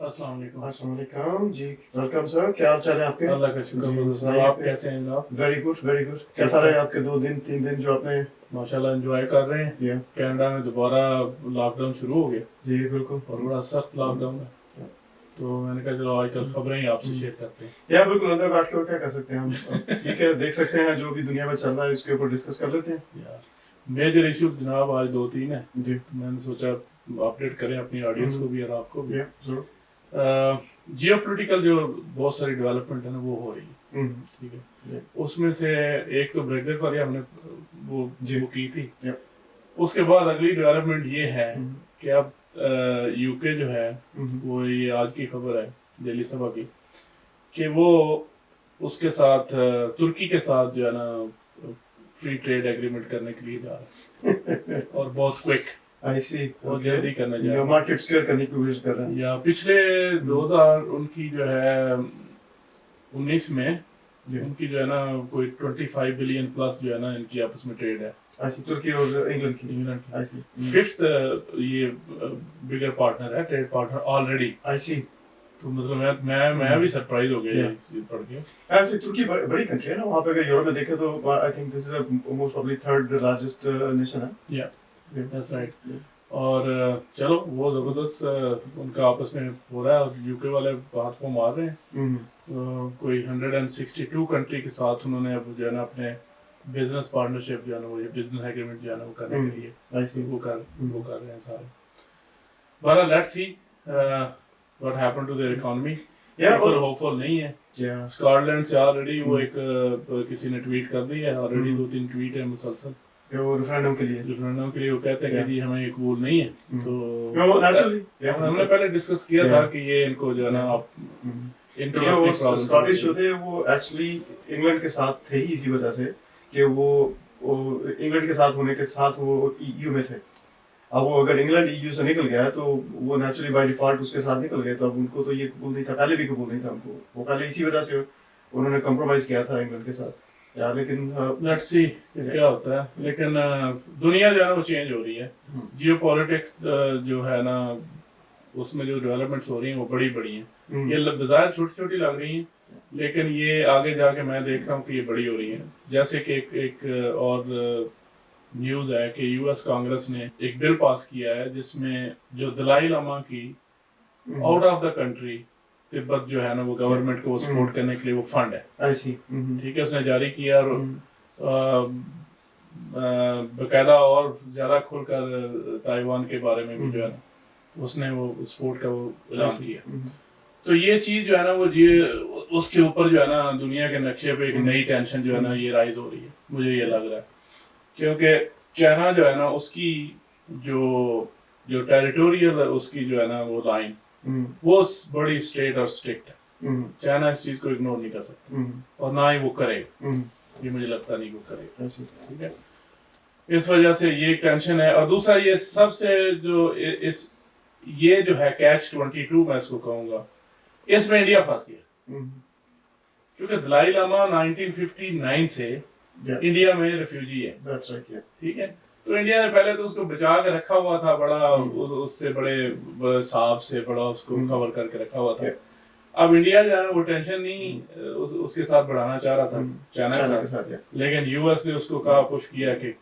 अस्सलाम वालेकुम। अस्सलाम वालेकुम जी, वेलकम सर। क्या हाल चाल है आपके? अल्लाह का शुक्र जी, है। सुनाइए आप पे। कैसे हैं जनाब? Very good very good. कैसा रहे आपके 2 दिन 3 दिन जो आपने? माशाल्लाह एंजॉय कर रहे हैं। या कनाडा में दोबारा लॉकडाउन शुरू हो गया जी बिल्कुल। और बड़ा सख्त लॉकडाउन है, तो मैंने कहा चलो आजकल खबरें ही आपसे शेयर करते हैं। या बिल्कुल, अंदर बैठ के और क्या कर सकते हैं हम। ठीक है, देख सकते हैं जो भी दुनिया में चल रहा है, इसके ऊपर डिस्कस कर लेते हैं यार मेजर इशू जनाब आज 2-3 है, जी। मैंने सोचा अपडेट करें अपनी ऑडियंस को भी और आपको भी। या जरूर। जियोपॉलिटिकल जो बहुत सारी डेवलपमेंट है ना वो हो रही है, ठीक है। उसमें से एक तो ब्रेक्जिट वाली हमने वो की थी। उसके बाद अगली डेवलपमेंट ये है कि अब यूके जो है वो, ये आज की खबर है दिल्ली सभा की, कि वो उसके साथ तुर्की के साथ जो है ना फ्री ट्रेड एग्रीमेंट करने के लिए जा रहा है और बहुत क्विक, आई सी, बहुत जल्दी करने जा रहा है। मार्केट स्क्वेयर करने की कोशिश कर रहे हैं। या पिछले 2000 उनकी जो है 19 में उनकी जो है ना कोई 25 बिलियन प्लस जो है ना इनकी आपस में ट्रेड है। तुर्की और इंग्लैंड की। फिफ्थ ये बिगर पार्टनर है, ट्रेड पार्टनर ऑलरेडी। आई सी। तो मतलब मैं भी सरप्राइज हो गया ये पढ़ के। एक्चुअली तुर्की बड़ी कंट्री है ना, वहाँ पे अगर यूरोप में देखें तो I think this is most probably third largest nation है। या दैट्स राइट। और चलो वो जबरदस्त उनका आपस में हो रहा है और यूके वाले हाथ को मार रहे हैं। कोई 162 कंट्री के साथ उन्होंने अब जो है ना अपने बिजनेस पार्टनरशिप जो है ना वो, ये बिजनेस एग्रीमेंट जो है ना वो करने के लिए वो कर रहे हैं सारे। But let's see what happened to their economy. बिल्कुल होपफुल नहीं है। स्कॉटलैंड से ऑलरेडी वो एक किसी ने ट्वीट कर दी है, ऑलरेडी 2-3 ट्वीट है मुसलसल वो रेफरेंडम के लिए वो कहते हैं कि जी हमें ये कबूल नहीं है। तो नेचुरली हमने पहले डिस्कस किया था कि ये इनको जो है ना आप इनकी वो स्कॉटिश जो थे वो एक्चुअली इंग्लैंड के साथ थे ही इसी वजह से कि वो इंग्लैंड के साथ होने के साथ वो ईयू में थे। अब वो अगर इंग्लैंड ईयू से निकल गया तो वो नेचुरली बाय डिफॉल्ट उसके साथ निकल गए, तो अब उनको तो ये कबूल नहीं था, पहले भी कबूल नहीं था उनको। वो पहले इसी वजह से उन्होंने कॉम्प्रोमाइज किया था इंग्लैंड के साथ। यार लेकिन लेट्स सी क्या होता है। लेकिन दुनिया जो है ना वो चेंज हो रही है। जियोपॉलिटिक्स जो है ना उसमें जो डेवलपमेंट्स हो रही हैं वो बड़ी बड़ी हैं। ये बाजार छोटी छोटी लग रही हैं लेकिन ये आगे जाके मैं देख रहा हूँ कि ये बड़ी हो रही हैं। जैसे कि एक और न्यूज़ है कि यूएस कांग्रेस ने एक बिल पास किया है जिसमें जो दलाई लामा की out of the country Tibet जो है ना वो गवर्नमेंट को सपोर्ट करने के लिए वो फंड है। ऐसी ठीक है, उसने जारी किया और बकायदा और ज्यादा खुलकर ताइवान के बारे में भी जो है ना उसने वो सपोर्ट का वो ऐलान किया। तो ये चीज जो है ना वो उसके ऊपर जो है ना दुनिया के नक्शे पे एक नई टेंशन जो है ना ये राइज हो रही है, मुझे ये लग रहा है। क्योंकि चाइना जो है ना उसकी जो टेरिटोरियल उसकी जो है ना वो लाइन वो बड़ी स्ट्रेट और स्ट्रिक्ट है। चाइना इस चीज को इग्नोर नहीं कर सकता और ना ही वो करेगा। ये मुझे लगता नहीं वो करेगा। ठीक है, इस वजह से ये एक टेंशन है। और दूसरा ये सबसे जो ये जो है कैच-22 मैं इसको कहूंगा, इसमें इंडिया फंस गया। क्योंकि दलाई लामा 1959 से इंडिया में रिफ्यूजी है। ठीक है, तो इंडिया ने पहले तो उसको बचा के रखा हुआ था, बड़ा उससे बड़े सांप से बड़ा उसको कवर करके रखा हुआ था। अब इंडिया जो है वो टेंशन नहीं उसके साथ बढ़ाना चाह रहा था चाइना के साथ, लेकिन यूएस ने उसको कहा, पुश किया कि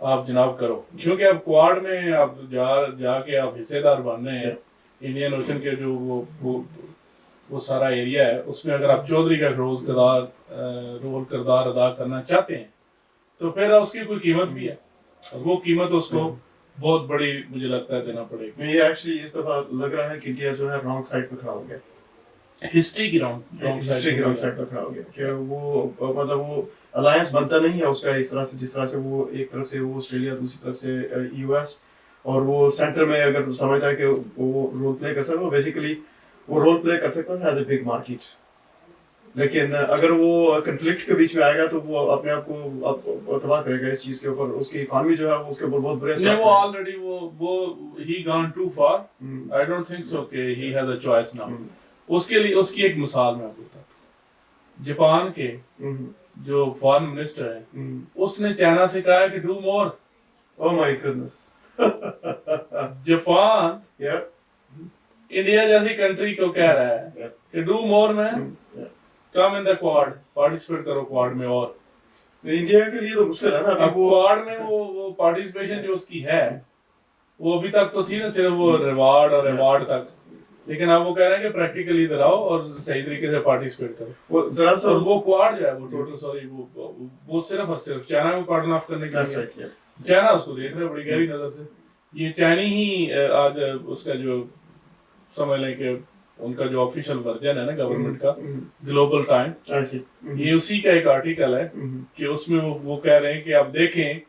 आप जनाब करो। क्योंकि अब क्वाड में आप जाके आप हिस्सेदार बन रहे हैं इंडियन ओशन के जो वो सारा एरिया है, उसमें अगर आप चौधरी का रोल किरदार अदा करना चाहते हैं तो फिर उसकी कोई कीमत भी है और वो कीमत उसको बहुत बड़ी मुझे लगता है देना पड़ेगा। ये एक्चुअली इस दफा लग रहा है कि इंडिया जो है रॉन्ग साइड पे खड़ा हो गया, हिस्ट्री की रॉन्ग साइड पे खड़ा हो गया कि वो मतलब वो अलायंस बनता नहीं है उसका इस तरह से, जिस तरह से वो एक तरफ से वो ऑस्ट्रेलिया, दूसरी तरफ से यूएस, और वो सेंटर में अगर समझता है कि वो रोल प्ले कर सकता है, बेसिकली वो रोल प्ले कर सकता है एज ए बिग मार्केट। लेकिन अगर वो कन्फ्लिक्ट के बीच में आएगा तो वो अपने आप को तबाह करेगा इस चीज के ऊपर। उसकी इकोनॉमी जो है वो उसके ऊपर बहुत बुरे असर वो ऑलरेडी वो he gone too far. I don't think so कि he has a choice now. उसके लिए उसकी एक मिसाल मैं आपको बताता हूं। जापान के जो फॉरेन मिनिस्टर है उसने चाइना से कहा कि do more. Oh my goodness. Japan India जैसी कंट्री को कह रहा है कि do more man, come in the quad, participate करो क्वाड में। और इंडिया के लिए तो मुश्किल है ना अभी। अब क्वाड में वो पार्टिसिपेशन जो उसकी है वो अभी तक तो थी ना सिर्फ वो रिवार्ड और रिवार्ड तक, लेकिन अब वो कह रहे हैं कि प्रैक्टिकली इधर आओ और सही तरीके से पार्टिसिपेट करो। वो दरअसल वो क्वाड जो है वो टोटल सॉरी वो सिर्फ और सिर्फ चाइना को कार्डन ऑफ करने के लिए, चाइना उसको देख रहा है बड़ी गहरी नजर से। ये चाइनी ही आज उसका जो समझ लें कि उनका जो ऑफिशियल वर्जन है ना गवर्नमेंट का, ग्लोबल टाइम, ये उसी का एक आर्टिकल है कि उसमें वो कह रहे हैं कि आप देखें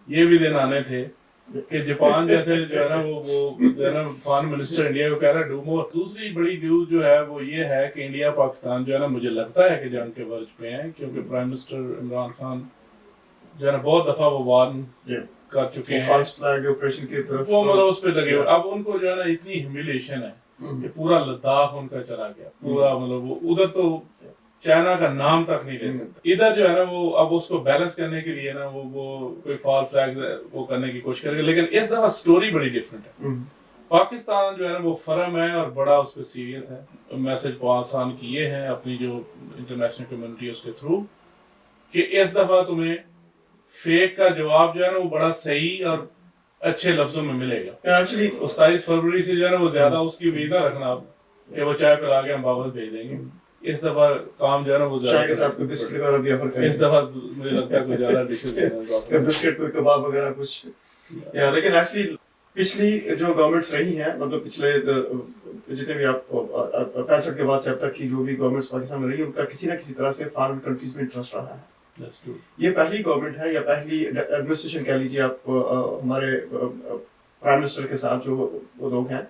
ये भी दिन आने थे कि जापान जैसे जो है ना वो जो है ना फॉरेन मिनिस्टर इंडिया को कह रहा है डू मोर। दूसरी बड़ी न्यूज जो है वो ये है कि इंडिया पाकिस्तान जो है ना मुझे लगता है कि जंग के वर्ज पे है, क्योंकि प्राइम मिनिस्टर इमरान खान जो है ना बहुत दफा वो वार्न कर चुके हैं फॉल्स फ्लैग ऑपरेशन की तरफ, वो मतलब उस पे लगे हुए। अब उनको जो है ना इतनी ह्यूमिलिएशन है कि पूरा लद्दाख उनका चला गया पूरा, मतलब वो उधर तो चाइना का नाम तक नहीं ले सकते। इधर जो है ना वो अब उसको बैलेंस करने के लिए ना वो कोई फॉल फ्लैग वो करने की कोशिश करेगा, लेकिन इस दफा स्टोरी बड़ी डिफरेंट है। पाकिस्तान जो है ना वो फर्म है और बड़ा उस पर सीरियस है। मैसेज पास ऑन किए हैं अपनी जो इंटरनेशनल कम्युनिटी उसके थ्रू कि इस दफा तुम्हें फेक का जवाब जो है ना वो बड़ा सही और अच्छे लफ्जों में मिलेगा। एक्चुअली 27 फरवरी से जो है ना वो ज्यादा उसकी उम्मीद ना रखना आप कि वो चाय पिला के हम वापस भेज देंगे। इस दफा काम जो है ना वो चाय के साथ कोई बिस्किट वगैरह भी ऑफर करेंगे। इस दफा मुझे लगता है कोई ज्यादा डिशेस बिस्किट कोई कबाब वगैरह कुछ या, लेकिन एक्चुअली पिछली जो गवर्नमेंट्स रही हैं, मतलब पिछले जितने भी आप 65 के बाद से अब तक की जो भी गवर्नमेंट्स पाकिस्तान में रही उनका किसी ना किसी तरह से फॉरेन कंट्रीज में इंटरेस्ट रहा है। ये पहली गवर्नमेंट है या पहली एडमिनिस्ट्रेशन कह लीजिए आप, हमारे प्राइम मिनिस्टर के साथ जो वो लोग हैं,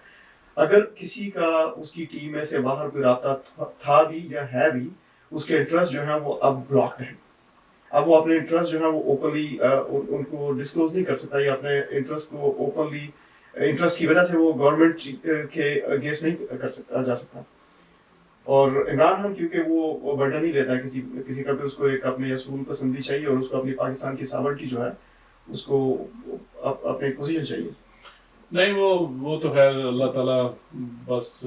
अगर किसी का उसकी टीम में से बाहर कोई रास्ता था भी या है भी, उसके इंटरेस्ट जो है वो अब ब्लॉक्ड है। अब वो अपने इंटरेस्ट जो है वो ओपनली उनको डिस्क्लोज नहीं कर सकता, या अपने इंटरेस्ट को ओपनली इंटरेस्ट की वजह से वो गवर्नमेंट के अगेंस्ट नहीं कर सकता जा सकता। और इमरान खान क्योंकि वो बर्डन नहीं लेता है किसी का भी, उसको एक अपने असूल पसंदी चाहिए और उसको अपनी पाकिस्तान की सावरनिटी जो है उसको अपनी पोजीशन चाहिए। नहीं वो तो खैर अल्लाह ताला बस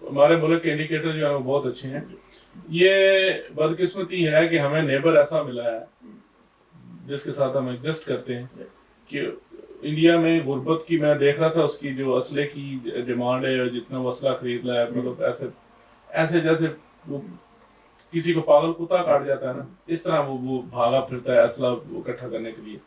हमारे मुल्क के इंडिकेटर जो है वो बहुत अच्छे हैं। ये बदकिस्मती है कि हमें नेबर ऐसा मिला है जिसके साथ हम एडजस्ट करते हैं कि इंडिया में गुर्बत की मैं देख रहा था उसकी जो असले की डिमांड है, जितना वो असला खरीद रहा है, मतलब ऐसे जैसे वो किसी को पागल कुत्ता काट जाता है ना, इस तरह वो भागा फिरता है असला इकट्ठा करने के लिए।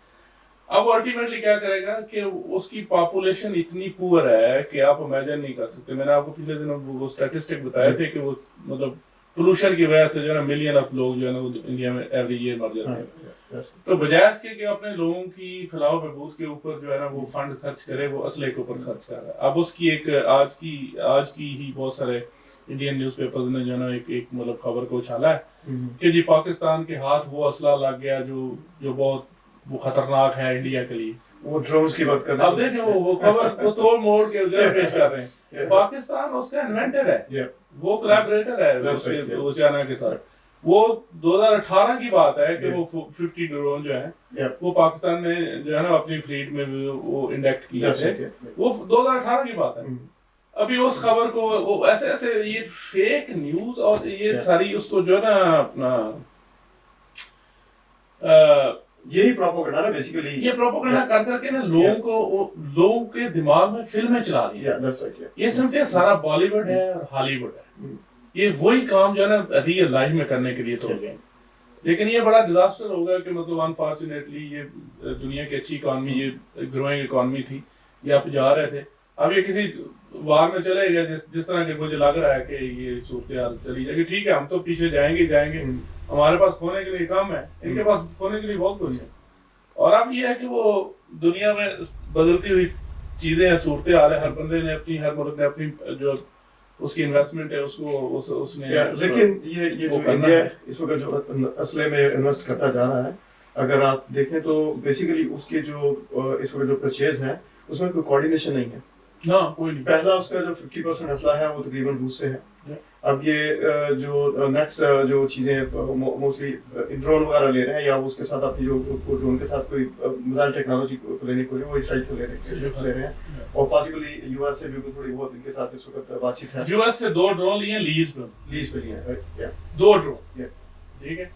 अब अल्टीमेटली क्या करेगा कि उसकी पॉपुलेशन इतनी पुअर है कि आप इमेजिन नहीं कर सकते। मैंने आपको पिछले दिनों वो स्टैटिस्टिक बताए थे कि वो मतलब पोल्यूशन की वजह से जो है ना मिलियन ऑफ लोग जो है ना वो इंडिया में एवरी ईयर मर जाते हैं। तो बजाय इसके कि अपने लोगों की फलाह बहबूद के ऊपर जो है ना वो फंड खर्च करे, वो असले के ऊपर खर्च कर रहा है। अब उसकी एक आज की ही बहुत सारे इंडियन न्यूज़पेपर्स ने जो है ना एक मतलब खबर को उछाला है कि जी पाकिस्तान के हाथ वो असला लग गया जो बहुत वो खतरनाक है इंडिया के लिए। वो ड्रोन्स की बात कर रहे हैं। अब देखें वो खबर वो तोड़ मोड़ के पेश कर रहे हैं। पाकिस्तान उसका इन्वेंटर है, वो कोलैबोरेटर है वो चाइना के साथ। वो 2018 की बात है कि वो 50 ड्रोन जो है वो पाकिस्तान में जो है ना अपनी फ्लीट में वो इंडेक्ट किए थे। वो 2018 की बात है। अभी उस खबर को वो ऐसे ये फेक न्यूज और ये सारी उसको जो है ना अपना यही प्रोपेगेंडा ना बेसिकली, ये प्रोपेगेंडा कर करके ना लोगों के दिमाग में फिल्में चला दी। ये समझते हैं सारा बॉलीवुड है और हॉलीवुड है। ये वही काम जो है ना रियल लाइफ में करने के लिए तो गए, लेकिन ये बड़ा डिजास्टर होगा कि मतलब अनफॉर्चुनेटली ये दुनिया की अच्छी इकॉनमी, ये ग्रोइंग इकॉनमी थी, ये आप जा रहे थे, अब ये किसी वार में चले गए जिस तरह के मुझे लग रहा है कि ये सूरत चली जाएगी। ठीक है, हम तो पीछे जाएंगे, हमारे पास खोने के लिए कम है, इनके पास खोने के लिए बहुत कुछ है। और अब ये है कि वो दुनिया में बदलती हुई चीजें हैं, सूरत हाल है, हर बंदे ने अपनी, हर मुल्क ने अपनी जो उसकी इन्वेस्टमेंट है उसको उसने लेकिन ये जो इंडिया इस वक्त जो असले में इन्वेस्ट करता जा रहा है, अगर आप देखें तो बेसिकली उसके जो इस वक्त जो परचेज है उसमें कोई कोऑर्डिनेशन नहीं है। ना कोई नहीं। पहला उसका जो 50% असला है वो तकरीबन रूस से है। अब ये जो नेक्स्ट जो चीजें मोस्टली ड्रोन वगैरह ले रहे हैं या उसके साथ अपनी जो ड्रोन के साथ कोई मिसाइल टेक्नोलॉजी लेने को वो इसराइल से ले रहे हैं और पॉसिबली यूएस से भी थोड़ी बहुत इनके साथ इस वक्त बातचीत है। यूएस से 2 ड्रोन लिए लीज पे लिए हैं 2 ड्रोन, ठीक है।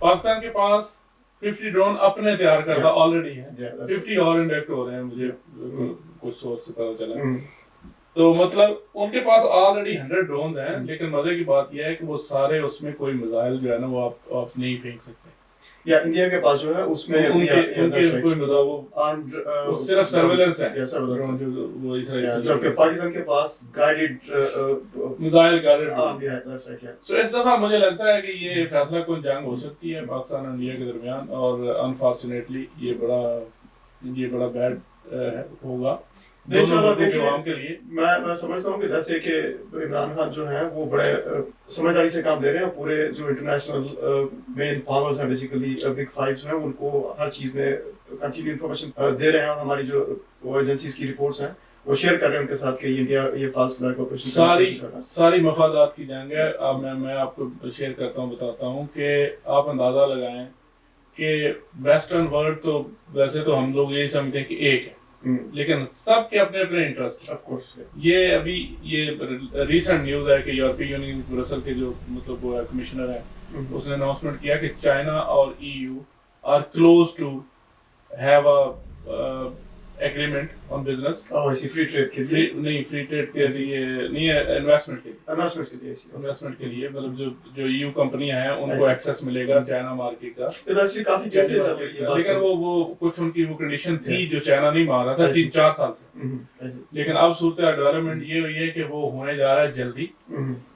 पाकिस्तान के पास 50 ड्रोन अपने तैयार करता ऑलरेडी है, 50 और इंडक्ट हो रहे हैं, मुझे कुछ सोर्स से पता चला। तो मतलब उनके पास ऑलरेडी 100 ड्रोन हैं, लेकिन मजे की बात यह है कि वो सारे उसमें कोई मिसाइल जो है ना वो आप नहीं फेंक सकते। या इंडिया के पास जो है उसमें उनके कोई मिसाइल वो सिर्फ सर्वेलेंस है, ड्रोन जो वो इसराइल से, जबकि पाकिस्तान के पास गाइडेड मिसाइल गाइडेड। सो इस दफा मुझे लगता है कि ये फैसला कुन जंग हो सकती है पाकिस्तान और इंडिया के दरमियान, और अनफॉर्चुनेटली ये बड़ा बैड होगा इंशाल्लाह। के लिए मैं समझता हूँ कि जैसे कि इमरान खान जो है वो बड़े समझदारी से काम ले रहे हैं। पूरे जो इंटरनेशनल मेन पावर्स हैं बेसिकली बिग फाइव जो हैं उनको हर चीज में कंटिन्यू इंफॉर्मेशन दे रहे हैं, और हमारी जो एजेंसीज की रिपोर्ट्स हैं वो शेयर कर रहे हैं उनके साथ कि इंडिया ये फॉल्स फ्लैग ऑपरेशन सारी मफादात की जंग है। अब मैं आपको शेयर करता हूँ, बताता हूँ कि आप अंदाजा लगाएं कि वेस्टर्न वर्ल्ड तो वैसे तो हम लोग यही समझते हैं कि एक है, लेकिन सबके अपने अपने इंटरेस्ट। ऑफ कोर्स ये अभी ये रीसेंट न्यूज है कि यूरोपीय यूनियन ब्रसल के जो मतलब वो कमिश्नर है उसने अनाउंसमेंट किया कि चाइना और EU are close to have a agreement on business. Free trade के लिए फ्री ट्रेड के लिए नहीं है, इन्वेस्टमेंट के लिए मतलब जो ईयू कंपनियां हैं उनको एक्सेस मिलेगा चाइना मार्केट का। काफी जैसे लेकिन वो कुछ उनकी वो कंडीशन थी जो चाइना नहीं मान रहा था 3-4 साल से, लेकिन अब सूरत डेवलपमेंट ये हुई है कि वो होने जा रहा है जल्दी,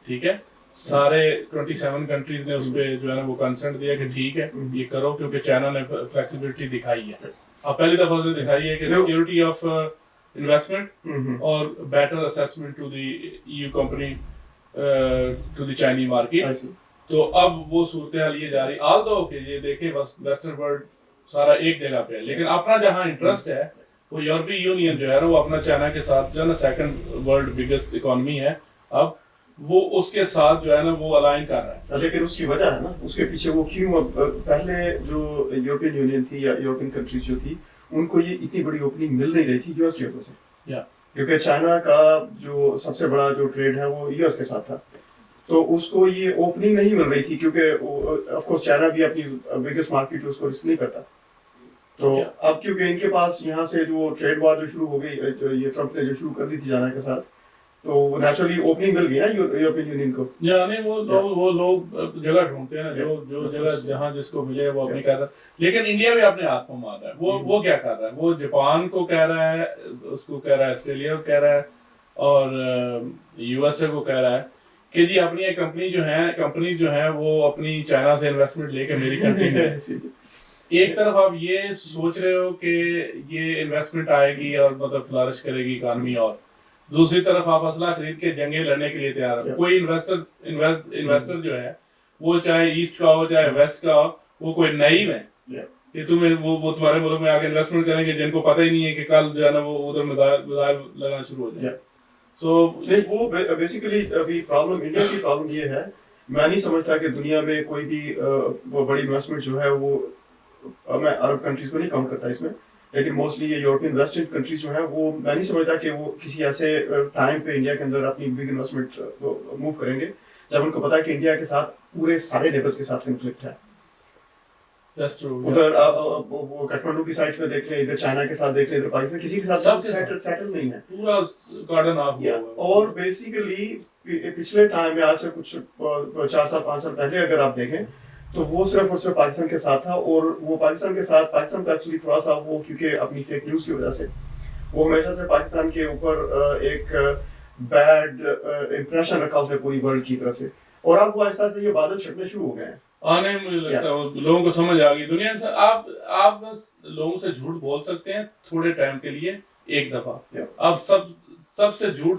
ठीक है। सारे 27 कंट्रीज ने उस पर जो है ना वो कंसेंट दिया कि ठीक है ये करो, क्योंकि चाइना ने फ्लेक्सिबिलिटी दिखाई है। अब पहली दफा उसने दिखाई है कि सिक्योरिटी ऑफ इन्वेस्टमेंट और better assessment to the EU company to the Chinese market. तो अब वो सूरत हाल ये जा रही, ऑल्दो कि ये देखे बस वेस्टर्न वर्ल्ड सारा एक जगह पे है, लेकिन अपना जहाँ इंटरेस्ट है वो यूरोपीय यूनियन जो है वो अपना चाइना के साथ जो है ना सेकंड वर्ल्ड बिगेस्ट इकोनॉमी है, अब वो उसके साथ जो है ना वो अलाइन कर रहा है। लेकिन उसकी वजह है ना उसके पीछे वो क्यों, अब पहले जो यूरोपियन यूनियन थी या यूरोपियन कंट्रीज जो थी उनको ये इतनी बड़ी ओपनिंग मिल नहीं रही थी यूएस की वजह से, क्योंकि चाइना का जो सबसे बड़ा जो ट्रेड है वो यूएस के साथ था, तो उसको ये ओपनिंग नहीं मिल रही थी क्योंकि ऑफ कोर्स चाइना भी अपनी बिगेस्ट मार्केट उसको रिस्क नहीं करता। तो अब क्योंकि इनके पास यहाँ से जो ट्रेड वार जो शुरू हो गई, ये ट्रम्प ने जो शुरू कर दी थी चाइना के साथ, तो नेचुरली ओपनिंग मिल गई ना यूरोपियन यूनियन को। नहीं वो लोग जगह ढूंढते हैं ना, जो जगह जहाँ जिसको मिले वो अपनी कर रहा है। लेकिन इंडिया भी अपने हाथ में मार रहा है। वो क्या कर रहा है, वो जापान को कह रहा है, उसको कह रहा है, ऑस्ट्रेलिया को कह रहा है और यूएसए को कह रहा है कि जी अपनी एक कंपनी जो है वो अपनी चाइना से इन्वेस्टमेंट लेके मेरी कंट्री में एक तरफ आप ये सोच रहे हो कि ये इन्वेस्टमेंट आएगी और मतलब फ्लरिश करेगी इकोनॉमी, और दूसरी तरफ आप असला खरीद के जंगे लड़ने के लिए तैयार हो। कोई इन्वेस्टर जो है वो चाहे ईस्ट का हो चाहे वेस्ट का हो, वो कोई नईम है कि तुम्हें वो तुम्हारे मुल्क में आके इन्वेस्टमेंट करेंगे जिनको पता ही नहीं है कि कल जो है ना वो उधर मिसाइल लगाना शुरू हो जाए। सो वो बेसिकली अभी प्रॉब्लम इंडिया की प्रॉब्लम ये है, मैं नहीं समझता कि दुनिया में कोई भी वो बड़ी इन्वेस्टमेंट जो है वो, मैं अरब कंट्रीज को नहीं काउंट करता इसमें, लेकिन मोस्टली ये यूरोपियन वेस्टर्न कंट्रीज जो है वो मैं नहीं समझता कि वो किसी ऐसे टाइम पे इंडिया के अंदर अपनी बिग इन्वेस्टमेंट मूव करेंगे जब उनको पता है कि इंडिया के साथ पूरे सारे नेबर्स के साथ कन्फ्लिक्ट है। उधर वो काठमांडू की साइड पे देख ले, इधर चाइना के साथ देख ले, इधर पाकिस्तान, किसी के साथ सेटल नहीं है, पूरा गार्डन ऑफ हुआ है। और बेसिकली पिछले टाइम में आज से कुछ 4 साल 5 साल पहले अगर आप देखें तो वो सिर्फ और सिर्फ पाकिस्तान के साथ था, और वो पाकिस्तान का एक्चुअली थोड़ा सा वो क्योंकि अपनी फेक न्यूज की वजह से वो हमेशा से पाकिस्तान के ऊपर एक बैड इंप्रेशन रखा उसने पूरी वर्ल्ड की तरफ से, और अब वो ऐसा से ये बादल छटने शुरू हो गए हैं आने। मुझे लगता है लोगों को समझ आ गई दुनिया से। आप बस लोगों से झूठ बोल सकते हैं थोड़े टाइम के लिए एक दफा, आप सबसे झूठ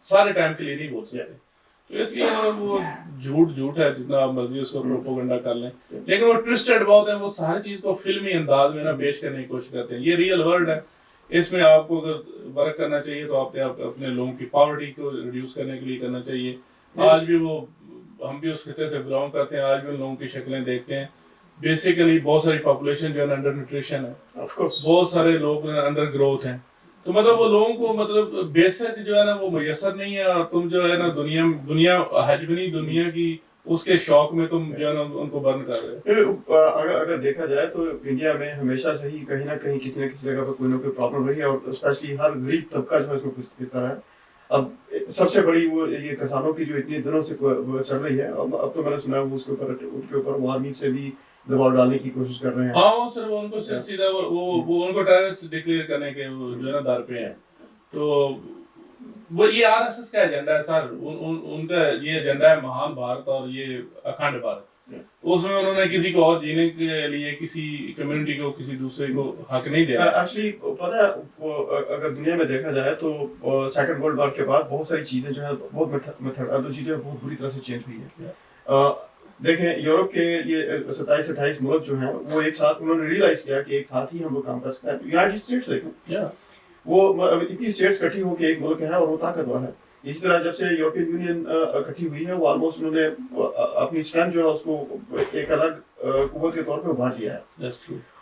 सारे टाइम के लिए नहीं बोल सकते। तो इसलिए वो झूठ है, जितना आप मर्जी उसको प्रोपोगंडा कर लें, लेकिन वो ट्विस्टेड बहुत है, वो सारी चीज को फिल्मी अंदाज में ना पेश करने की कोशिश करते हैं। ये रियल वर्ल्ड है, اس میں آپ کو اگر ورک کرنا چاہیے تو آپ نے اپنے لوگوں کی پاورٹی کو ریڈیوس کرنے کے لیے کرنا چاہیے. آج بھی وہ ہم بھی اس خطے سے بلانگ کرتے ہیں, آج بھی ان لوگوں کی شکلیں دیکھتے ہیں. بیسیکلی بہت ساری پاپولیشن جو ہے انڈر نیوٹریشن ہے, بہت سارے لوگ انڈر گروتھ ہیں. تو مطلب وہ لوگوں کو مطلب بیسک جو ہے نا وہ میسر نہیں ہے, اور تم جو ہے نا دنیا حجبنی دنیا کی اس کے شوق میں تم جو ہے نا ان کو برن کر رہے ہو. اگر دیکھا جائے تو انڈیا میں ہمیشہ سے ہی کہیں نہ کہیں کسی نہ کسی جگہ پر کوئی نہ کوئی پرابلم رہی ہے, اور اسپیشلی ہر غریب طبقہ جو ہے اس میں کس طرح ہے. اب سب سے بڑی وہ یہ کسانوں کی جو اتنے دنوں سے چل رہی ہے, اب تو میں نے سنا ہے وہ اس کے اوپر وہ آرمی سے بھی دباؤ ڈالنے کی کوشش کر رہے ہیں. ہاں وہ صرف ان کو سیدھا وہ ان کو ٹیررسٹ ڈکلیئر کرنے کے جو ہے نا در پہ ہیں. تو وہ یہ آر ایس ایس کا ایجنڈا ہے سر, ان کا یہ ایجنڈا ہے مہان بھارت اور یہ اکھنڈ بھارت. اس میں انہوں نے کسی کو اور جینے کے لیے کسی کمیونٹی کو کسی دوسرے کو حق نہیں دیا. ایکچولی پتہ ہے اگر دنیا میں دیکھا جائے تو سیکنڈ ورلڈ وار کے بعد بہت ساری چیزیں جو ہے بہت میتھڈالوجی جو ہے بہت بری طرح سے چینج ہوئی ہے. دیکھیں یورپ کے یہ 27-28 ملک جو ہیں وہ ایک ساتھ انہوں نے ریئلائز کیا کہ ایک ساتھ ہی ہم لوگ کام کر سکتے ہیں. یونائٹیڈ اسٹیٹس دیکھیں, وہ اتنی اسٹیٹس اکٹھی ہو کے ایک ملک ہے اور وہ طاقتور ہے. اسی طرح جب سے یورپین یونین اکٹھی ہوئی ہے وہ آلموسٹ انہوں نے اپنی اسٹرینتھ جو ہے اس کو ایک الگ قوت کے طور پہ ابھار لیا ہے.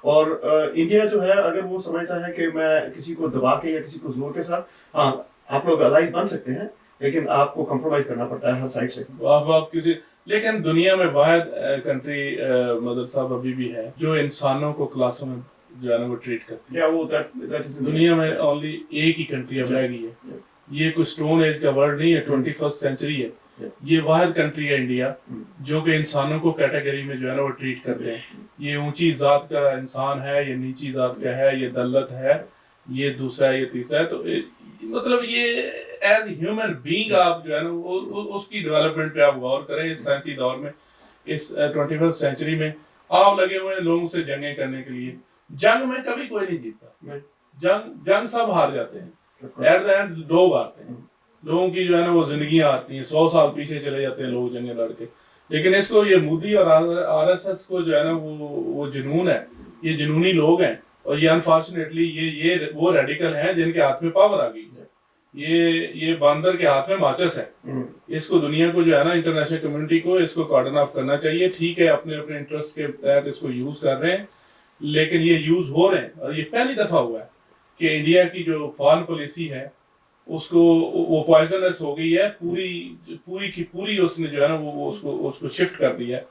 اور انڈیا جو ہے اگر وہ سمجھتا ہے کہ میں کسی کو دبا کے یا کسی کو زور کے ساتھ, ہاں آپ لوگ الائز بن سکتے ہیں لیکن آپ کو کمپرومائز کرنا پڑتا ہے ہر سائڈ سے. آپ کسی لیکن دنیا میں واحد کنٹری مدر صاحب ابھی بھی ہے جو انسانوں کو کلاسوں میں جو ہے نا وہ ٹریٹ کرتی ہے. دنیا میں اونلی ایک ہی کنٹری اب رہ گئی ہے. یہ کوئی سٹون ایج کا ورڈ نہیں ہے, 21st سینچری ہے. یہ واحد کنٹری ہے انڈیا جو کہ انسانوں کو کیٹیگری میں جو ہے نا وہ ٹریٹ کرتے ہیں. یہ اونچی ذات کا انسان ہے, یہ نیچی ذات کا ہے, یہ دلت ہے, یہ دوسرا ہے, یہ تیسرا ہے. تو مطلب یہ ایز ہیومن بینگ آپ جو ہے نا اس کی ڈیولپمنٹ پہ آپ غور کریں. اس سائنسی دور میں, اس 21st سینچری میں آپ لگے ہوئے ہیں لوگوں سے جنگیں کرنے کے لیے. جنگ میں کبھی کوئی نہیں جیتتا, جنگ سب ہار جاتے ہیں. ایٹ دا اینڈ لوگ آتے ہیں, لوگوں کی جو ہے نا وہ زندگیاں آتی ہیں, 100 سال پیچھے چلے جاتے ہیں لوگ جنگیں لڑ کے. لیکن اس کو یہ مودی اور آر ایس ایس کو جو ہے نا وہ جنون ہے, یہ جنونی لوگ ہیں. اور یہ انفارچونیٹلی یہ وہ ریڈیکل ہیں جن کے ہاتھ میں پاور آ گئی ہے. یہ باندر کے ہاتھ میں ماچس ہے. اس کو دنیا کو جو ہے نا انٹرنیشنل کمیونٹی کو اس کو کارڈن آف کرنا چاہیے. ٹھیک ہے اپنے انٹرسٹ کے تحت اس کو یوز کر رہے ہیں, لیکن یہ یوز ہو رہے ہیں. اور یہ پہلی دفعہ ہوا ہے کہ انڈیا کی جو فارن پالیسی ہے اس کو وہ پوائزنس ہو گئی ہے, پوری کی پوری اس نے جو ہے نا وہ اس کو شفٹ کر دیا ہے,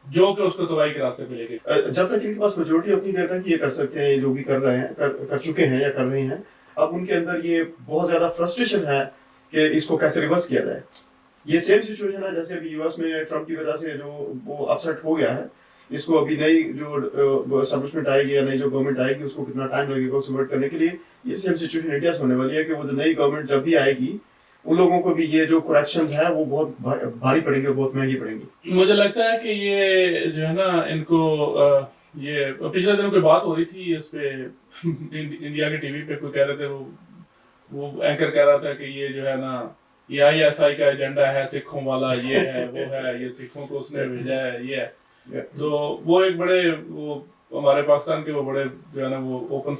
جو کہ اس کو تباہی کے راستے پہ لے گئی. جب تک ان کے پاس میجورٹی اپنی دیر تک یہ کر سکتے ہیں, جو بھی کر رہے ہیں کر چکے ہیں یا کر رہے ہیں, اب ان کے اندر یہ بہت زیادہ فرسٹریشن ہے کہ اس کو کیسے ریورس کیا جائے. یہ سیم سچویشن ہے جیسے ابھی یو ایس میں ٹرمپ کی وجہ سے جو وہ اپسیٹ ہو گیا ہے. اس کو ابھی نئی جو اسٹیبلشمنٹ آئے گی یا نئی جو گورنمنٹ آئے گی اس کو کتنا ٹائم لگے گا اسے ورک کرنے کے لیے. یہ سیم سچویشن انڈیا سے ہونے والی ہے کہ وہ جو نئی گورنمنٹ جب بھی آئے گی ان لوگوں کو بھی یہ جو کریکشنز ہیں وہ بہت بھاری پڑیں گی اور بہت مہنگی پڑیں گی. مجھے لگتا ہے کہ یہ جو ہے نا ان کو یہ پچھلے دنوں کوئی بات ہو رہی تھی اس پہ انڈیا کے ٹی وی پہ, کوئی کہہ رہے تھے وہ اینکر کہہ رہا تھا کہ یہ جو ہے نا یہ ISI کا ایجنڈا ہے سکھوں والا, یہ ہے وہ ہے, یہ سکھوں کو اس نے بھیجا ہے, یہ ہے. تو وہ ایک بڑے وہ ہمارے پاکستان کے وہ بڑے جو ہے نا وہ اوپن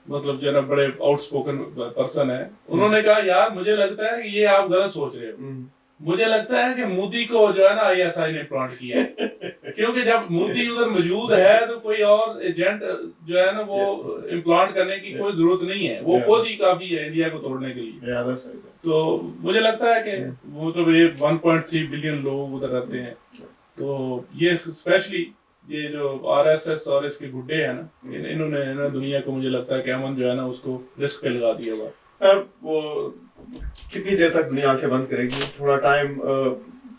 مطلب جو ہے نا بڑے آؤٹ اسپوکن پرسن ہے. انہوں نے کہا یار مجھے لگتا ہے کہ یہ آپ غلط سوچ رہے ہو. مجھے لگتا ہے کہ مودی کو جو ہے نا ISI نے پلانٹ کیا ہے, کیونکہ جب مودی ادھر موجود ہے تو کوئی اور ایجنٹ جو ہے نا وہ امپلانٹ کرنے کی کوئی ضرورت نہیں ہے, وہ خود ہی کافی ہے انڈیا کو توڑنے کے لیے. تو مجھے لگتا ہے کہ مطلب یہ 1.3 بلین لوگ ادھر رہتے ہیں. تو یہ اسپیشلی یہ جو RSS اور اس کے گڈے ہیں نا, انہوں نے دنیا کو مجھے لگتا ہے کہ امن جو ہے نا اس کو رسک پہ لگا دیا ہوا. وہ کتنی دیر تک دنیا آنکھیں بند کرے گی, تھوڑا ٹائم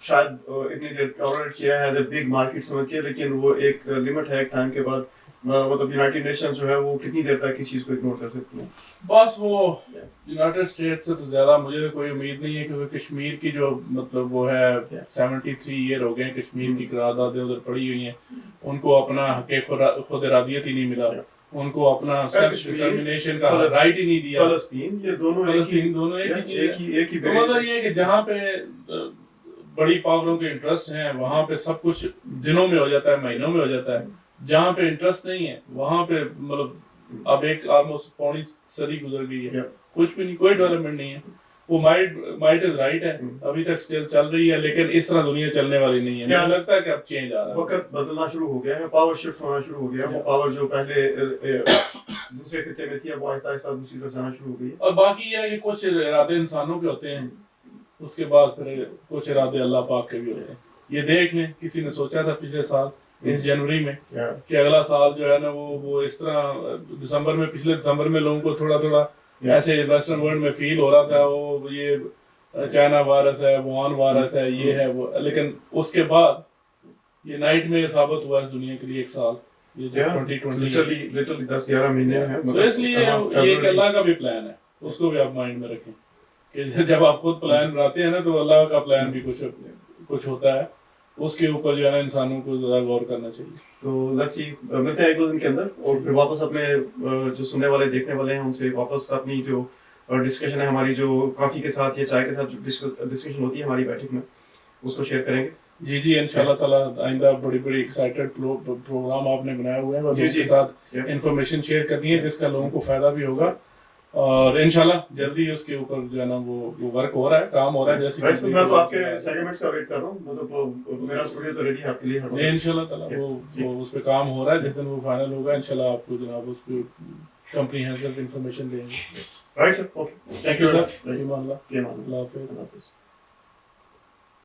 شاید اتنی دیر ٹالریٹ کیا ہے ایز اے بگ مارکیٹ سمجھ کے, لیکن وہ ایک لمٹ ہے ایک ٹائم کے بعد. مطلب یونائٹیڈ نیشنز جو ہے وہ کتنی دیر تک اس چیز کو اگنور کر سکتی ہیں. بس وہ یونائٹیڈ اسٹیٹس سے تو زیادہ مجھے کوئی امید نہیں ہے, کیونکہ کشمیر کی جو مطلب وہ ہے 73 ایئر ہو گئے کشمیر کی قراردادیں ادھر پڑی ہوئی ہیں, ان کو اپنا حق خود ارادیت ہی نہیں ملا, ان کو اپنا سیلف ڈٹرمنیشن کا رائٹ ہی نہیں دیا. فلسطین یہ دونوں ایک ہی چیز ہے. مطلب یہ کہ جہاں پہ بڑی پاوروں کے انٹرسٹ ہیں وہاں پہ سب کچھ دنوں میں ہو جاتا ہے, مہینوں میں ہو جاتا ہے. جہاں پہ انٹرسٹ نہیں ہے وہاں پہ مطلب اب ایک آلموسٹ پوری صدی گزر گئی ہے, Yeah. کچھ بھی نہیں, کوئی ڈیولپمنٹ نہیں ہے. وہ مائٹ از رائٹ ہے, ابھی تک اسٹل چل رہی ہے, لیکن اس طرح دنیا چلنے والی نہیں ہے. مجھے لگتا ہے کہ اب چینج آ رہا ہے, وقت بدلنا شروع ہو گیا ہے, پاور شفٹ ہونا شروع ہو گیا ہے. وہ پاور جو پہلے دوسرے خطے میں تھی اب وہ آہستہ آہستہ دوسری طرف جانا شروع ہو گئی ہے. اور باقی یہ ہے کہ کچھ ارادے انسانوں کے ہوتے ہیں, اس کے بعد پھر کچھ ارادے اللہ پاک کے بھی ہوتے ہیں. یہ دیکھ لیں, کسی نے سوچا تھا پچھلے سال اس جنوری میں کہ اگلا سال جو ہے نا وہ اس طرح دسمبر میں, پچھلے دسمبر میں لوگوں کو تھوڑا تھوڑا ایسے ویسٹرن ورلڈ میں فیل ہو رہا تھا وہ یہ چائنا وائرس ہے, ووہان وائرس ہے, یہ ہے وہ, لیکن اس کے بعد یہ نائٹ میں ثابت ہوا اس دنیا کے لیے ایک سال, یہ جو 2020 لٹرلی 10-11 مہینے ہیں. تو اس لیے یہ ایک اللہ کا بھی پلان ہے, اس کو بھی آپ مائنڈ میں رکھیں کہ جب آپ خود پلان بناتے ہیں نا تو اللہ کا پلان بھی کچھ ہوتا ہے, اس کے اوپر جو ہے نا انسانوں کو ذرا غور کرنا چاہیے. تو لیٹس سی ملتے ہیں ایک دو دن کے اندر, اور پھر واپس اپنے جو سننے والے دیکھنے والے ہیں ان سے واپس اپنی جو ڈسکشن ہے ہماری, جو کافی کے ساتھ یا چائے کے ساتھ جو ڈسکشن ہوتی ہے ہماری بیٹھک میں, اس کو شیئر کریں گے. جی انشاءاللہ تعالیٰ آئندہ بڑی بڑی ایکسائٹڈ پروگرام آپ نے بنائے ہوئے ہیں اور اس کے ساتھ انفارمیشن شیئر کرنی ہے جس کا لوگوں کو فائدہ بھی ہوگا, اور انشاءاللہ جلدی اس کے اوپر جو ہے نا وہ ورک ہو رہا ہے, کام ہو رہا ہے. جیسے میں تو آپ کے سیگمنٹس کا ویٹ کر رہا ہوں, مطلب میرا اسٹوڈیو تو ریڈی ہے آپ کے لیے. انشاءاللہ تعالیٰ وہ اس پہ کام ہو رہا ہے, جس دن وہ فائنل ہوگا انشاءاللہ آپ کو جناب اس پہ کمپریہنسو انفارمیشن دیں گے. Right sir, okay, thank you sir, اللہ حافظ.